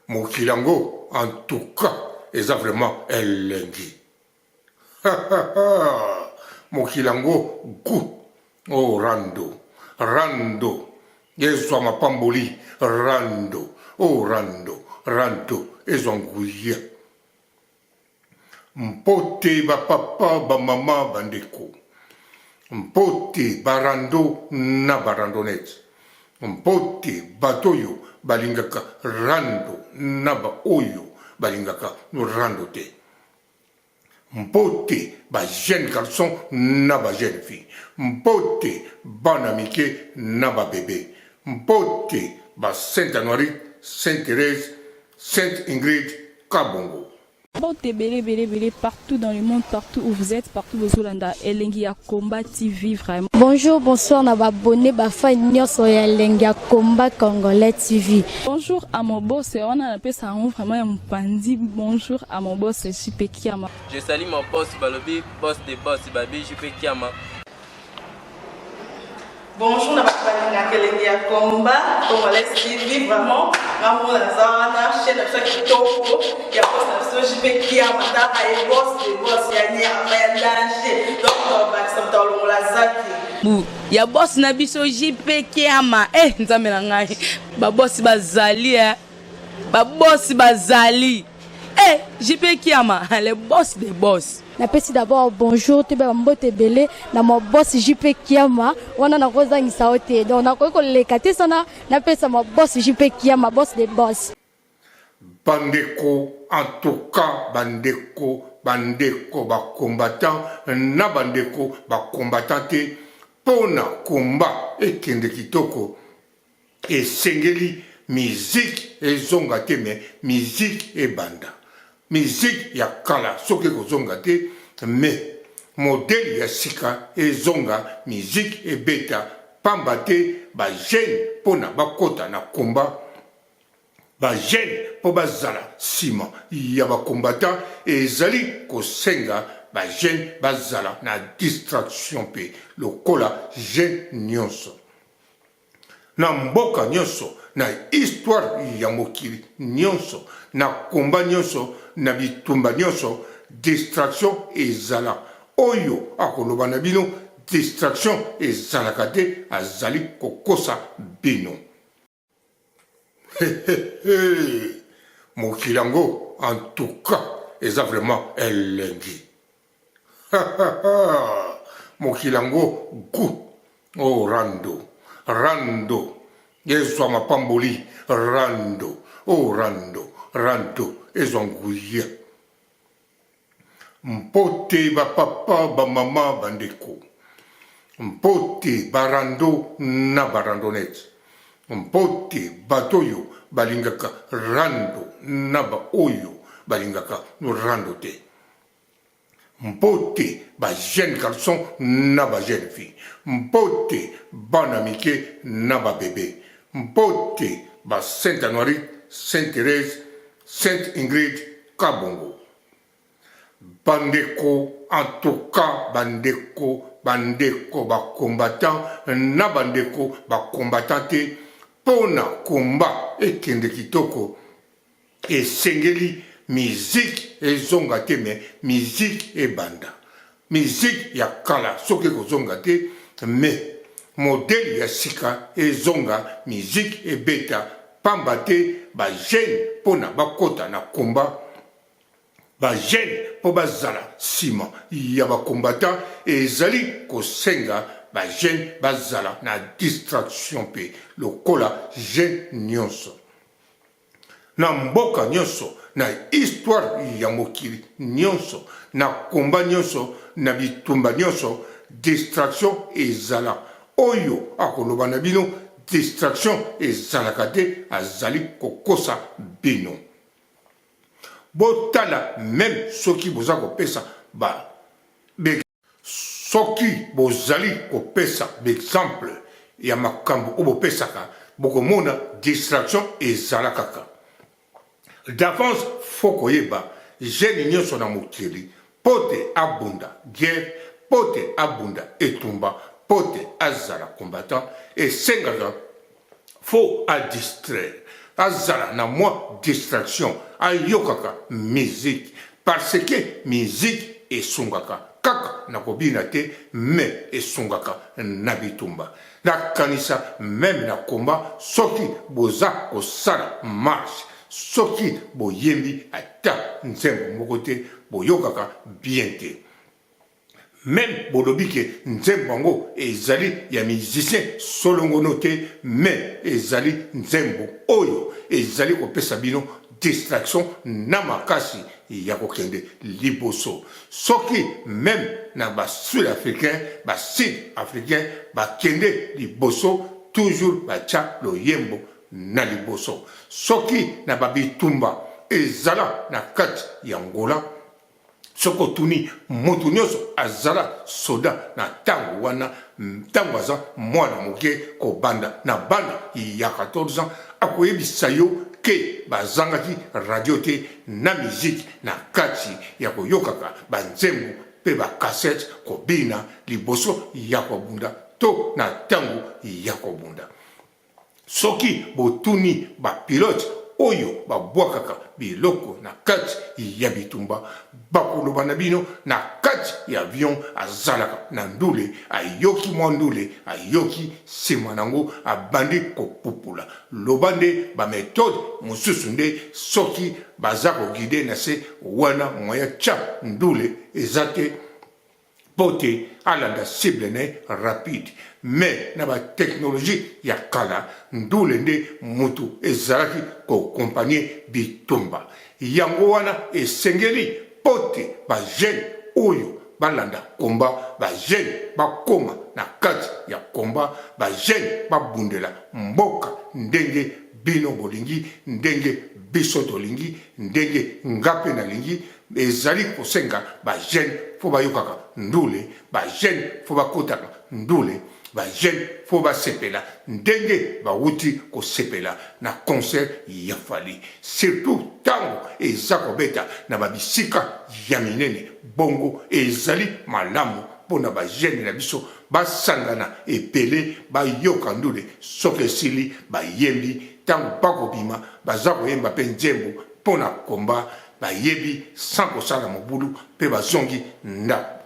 Mokilango, en tout cas, est vraiment elengi. Mokilango, goût. Oh, rando. Rando. Yeswa mapamboli. Rando. Oh, rando. Rando. Ezongouya. Mpote ba papa ba mama bandeko. Mpote barando na barandonet. Mpote batoyo balingaka rando na ba oyo balingaka rando te. Mpote ba jeune garçon na ba jeune fille. Mpote banamike na ba bébé. Mpote ba Sainte Anoirite, Sainte Thérèse, Sainte Ingrid Kabongo. Partout dans le monde, partout où vous êtes, partout où vous êtes, Elengi Combat TV vraiment. Bonjour, bonsoir, on va abonné Bafa Nyos Elengi Combat Congolais TV. Bonjour à mon boss, on a appelé ça vraiment un pandi. Bonjour à mon boss, JP Kiama. Je salue mon boss Balobi, boss des boss Babi, JP Kiama. Bonjour, on a appelé Elengi Combat Congolais TV vraiment. Ramon Lazana, chaîne de chaque topo, il y a pas de JP Kiama, il y a boss des boss, il y a un danger. Donc, on va s'entendre la zaki. Ya boss na biso JP Kiama nzambe na ngai ba boss bazali ba boss bazali JP Kiama le boss des boss. Napesi d'abord bonjour te ba mbote belé na mo boss JP Kiama wana na kozangisa ote donc na ko lekate sana napesa mo boss JP Kiama boss des boss. Bandeko, en tout cas, bandeko ba combattant, na bandeko ba combattante, pona combat et kende kitoko, et sengeli, musique et zongate, mais musique et banda. Musique ya kala, soke ko zongate, mais modèle ya sika et zonga, musique et beta, pambate, ba jeune, pona ba kota na combat, ba jeune po bazala sima ya ba combattant ezali kosenga ba jeune bazala na distraction pe lokola jeune nyonso na mboka nyonso na histoire ya mokili nyonso na komba nyonso na bitumba nyonso distraction ezala oyo akoloba na bino distraction ezalaka te azali kokosa bino. Mokilango, en tout cas, est vraiment elengi. Mokilango, goût. Oh, rando. Rando. Yeswa mapamboli. Rando. Oh, rando. Rando. Ezongouya. Mpote ba papa ba mama bandeko. Mpote barando na barandonet. Mpote batoyo balingaka rando naba oyo balingaka rando te. Mpote ba jeune garçon naba jeune fille. Mpote banamike naba bébé. Mpote ba Sainte Anoirite, Sainte Thérèse, Sainte Ingrid Kabongo. Bandeko, en tout cas bandeko ba combattant na bandeko ba combattante. Pona combat et kende kitoko et sengeli musique et zongate mais musique et banda musique ya kala soke ko zongate mais modèle ya sika et zonga musique et beta pambate ba jeune pona bakota na combat ba jeune po bazala sima ya ba combattant et zali ko senga ba jeune bazala na distraction pe lokola jeune nyonso na mboka nyonso na histoire ya mokili nyonso na komba nyonso na bitumba nyonso distraction ezala oyo akoloba na bino distraction ezalaka te azali kokosa bino botala même soki boza kopesa ba soki bozali kopesa exemple ya makambo o bopesaka bokomona distraction ezala kaka d'avance faut koyeba jeune nyonso na mokili pote abunda guerre pote abunda etumba pote azala combattant esengaka faut à distraire azala na moi distraction ayokaka musique parce que musique esungaka kaka na kobina te mais esungaka na bitumba na kanisa même na komba soki boza kosala marche soki boyembi ata nzembo moko te boyokaka bien te même bolobi ke nzembo yango ezali ya musicien solongono te mais ezali nzembo oyo ezali kopesa bino distraction na makasi ya kokende liboso soki même na basud africain bakende liboso toujours batia loyembo na liboso soki na babitumba ezala na kati ya ngola soko tuni moto nyonso azala soda na tango wana tango aza mwana moke kobanda na bana ya 14 ans akoyebisa yo ke bazangaki radio te na musique na kati ya koyokaka banzembo mpe bakassete kobina liboso ya kobunda to na tango ya kobunda soki botuni bapilote oyo babwakaka biloko na kati ya bitumba bakoloba na bino na kati ya avion azalaka na ndule ayoki mwa ndule ayoki nsima nango abandi kopupula loba nde bametode mosusu nde soki baza kogide na se wana moya tya ndule eza te po te alanda cible ne rapide mais na batechnologie ya kala ndule nde mutu ezalaki kokompanie bitumba yango wana esengeli po te bagene oyo balanda komba bagene bakoma na kati ya komba bagene babundela mboka ndenge bino bolingi ndenge biso tolingi ndenge ngape nalingi ezali kosenga bagene fo bayokaka ndule bagene fo bakotaka ndule bagene fo basepela ndenge bawuti kosepela na concert ya fali surtout tango eza kobeta na babisika ya minene bongo ezali malamu mpona bagene na biso basangana ebele bayoka ndule soki esili bayembi tango bakobima baza koyemba mpe nzembo mpona komba bayebi sans kosala mobulu mpe bazongi ndako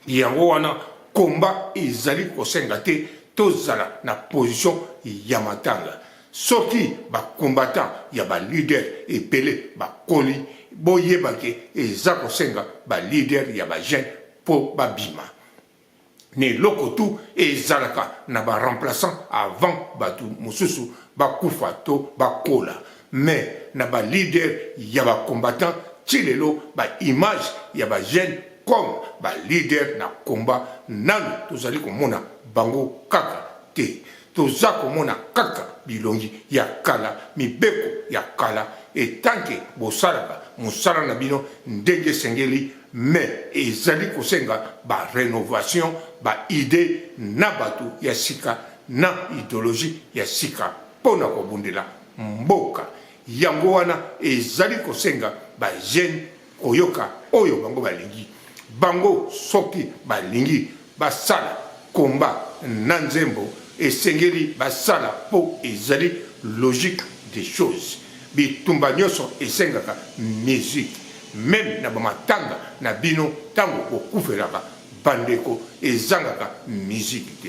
yango wana komba ezali kosenga te tozala na position ya matanga soki bakombatant ya balider ebele bakoli boyebake eza kosenga balider ya bagene mpo babima ne eloko tu ezalaka na baremplaçant avant bato mosusu bakufa to bakola mais na balider ya bacombattant ti lelo baimage ya bagene comme balider na komba nanu tozali komona bango kaka te toza komona kaka bilongi ya kala mibeko ya kala etanke bosalaka mosala na bino ndenge esengeli mais ezali kosenga barenovation baide na bato ya sika na idéologie ya sika mpona kobundela mboka yango wana ezali kosenga bagene koyoka oyo bango balingi bango soki balingi basala komba na nzembo esengeli basala mpo ezali logique des choses bitumba nyonso esengaka musique même na bamatanga na bino ntango kokufelaka bandeko ezangaka musique te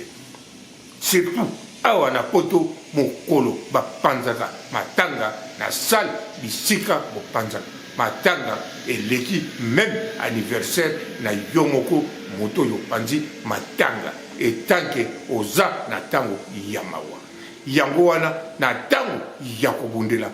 surtout awa na poto mokolo bapanzaka matanga na sale bisika bopanzaka matanga eleki même anniversaire na yo moko moto oyo panzi matanga etanke oza na ntango ya mawa yango wana na ntango ya kobundela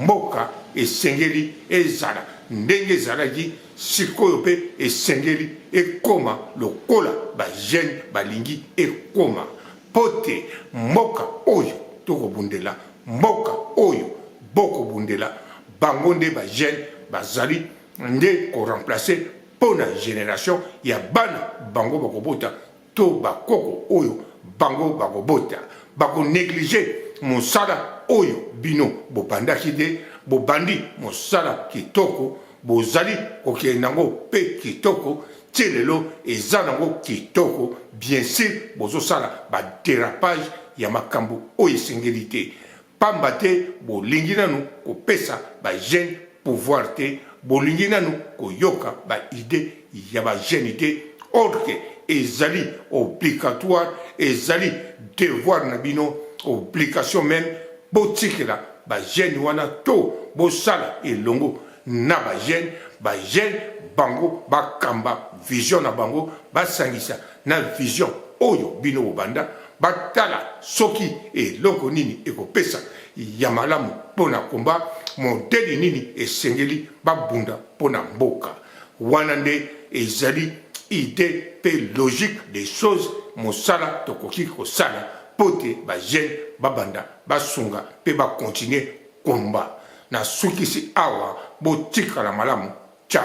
mboka esengeli ezala ndenge ezalaki sikoyo mpe esengeli ekoma lokola bagene balingi ekoma mpo te mboka oyo tokobundela mboka oyo bokobundela bango nde bagene bazali nde koremplace mpo na génération ya bana bango bakobota to bakoko oyo bango bakobota bakonéglige mosala oyo bino bobandaki te bobandi mosala kitoko bozali kokende nango mpe kitoko ti lelo eza nango kitoko bien sûr bozosala badérapage ya makambo oyo esengeli te pamba te bolingi nanu kopesa bajeune pouvoir te bolingi nanu koyoka baide ya bajeune te or ke ezali obligatoire ezali devoir na bino obligation même botikela bajeune wana to bosala elongo na bajeune bango bakamba vision na bango basangisa na vision oyo bino bobanda batala soki eloko nini ekopesa ya malamu pona komba modeli nini esengeli babunda pona mboka wana nde ezali idée pe logique des choses mosala tokoki kosala pote bajeune babanda basunga pe bakontinue komba na sukisi awa botikala malamu ciao.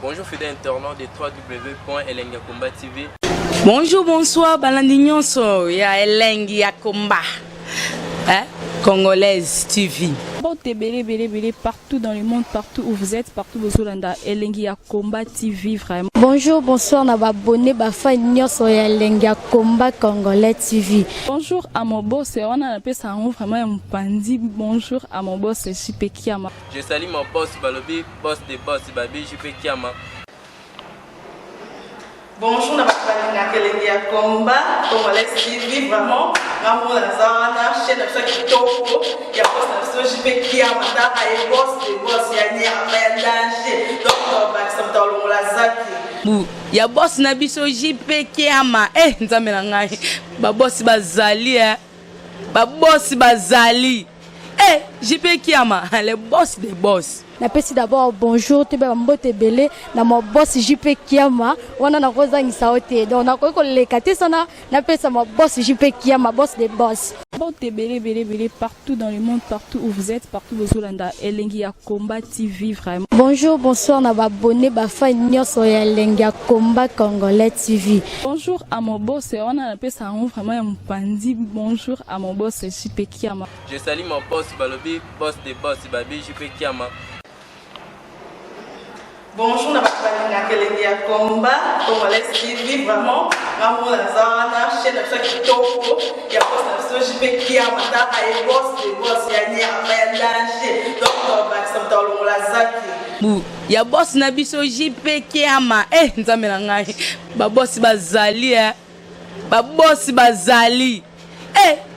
Bonjour fidèles internautes de www.elengiakomba TV. Bonjour, bonsoir, balandi nyonso ya Elengi ya Komba. Congolaise TV. Bon, t'es belé partout dans le monde, partout où vous êtes, partout où vous êtes, Elengi ya Komba TV, vraiment. Bonjour, bonsoir, na abonné bafa nyonso ya Elengi ya Komba Congolais TV. Bonjour à mon boss, on a appelé ça vraiment un pandi. Bonjour à mon boss, JP Kiama. Je salue mon boss Balobi, boss des boss, Babi JP Kiama. Bonjour, na balinga Elengi ya Komba Congolais TV, vraiment ngamu na zana chaîne ça kitoko ya boss na JP Kiama ta ay boss de boss ya ni ya danger donc ba samta longola zaki ya boss na biso JP Kiama nzambe na ngai ba boss bazali ba boss bazali JP Kiama le boss des boss. Napesi d'abord bonjour te ba mbote belé na mo boss JP Kiama wana na kozangisa ote donc na ko lekate sana napesa mo boss JP Kiama boss des boss. Bon, t'es belé partout dans le monde, partout où vous êtes, partout où vous êtes, Elengi ya Komba TV, vraiment. Bonjour, bonsoir, na abonné bafa nyonso ya Elengi ya Komba Congolais TV. Bonjour à mon boss, on a appelé ça vraiment un pandi. Bonjour à mon boss JP Kiama. Je salue mon boss Balobi, boss des boss, Babi JP Kiama. Bonjour, na balinga Elengi ya Komba Congolais TV, vraiment ngamu na zana chaîne ça kitoko ya boss na JP Kiama ta ay boss de boss ya ni ya danger donc ba samta longola zaki ya boss na biso JP Kiama nzambe na ngai ba boss bazali ba boss bazali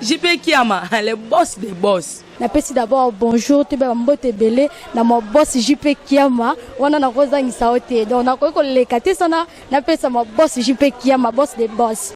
JP Kiama le boss des boss. Napesi d'abord bonjour te ba mbote belé na mo boss JP Kiama wana na kozangisa ote donc na ko lekate sana napesa mo boss JP Kiama boss des boss.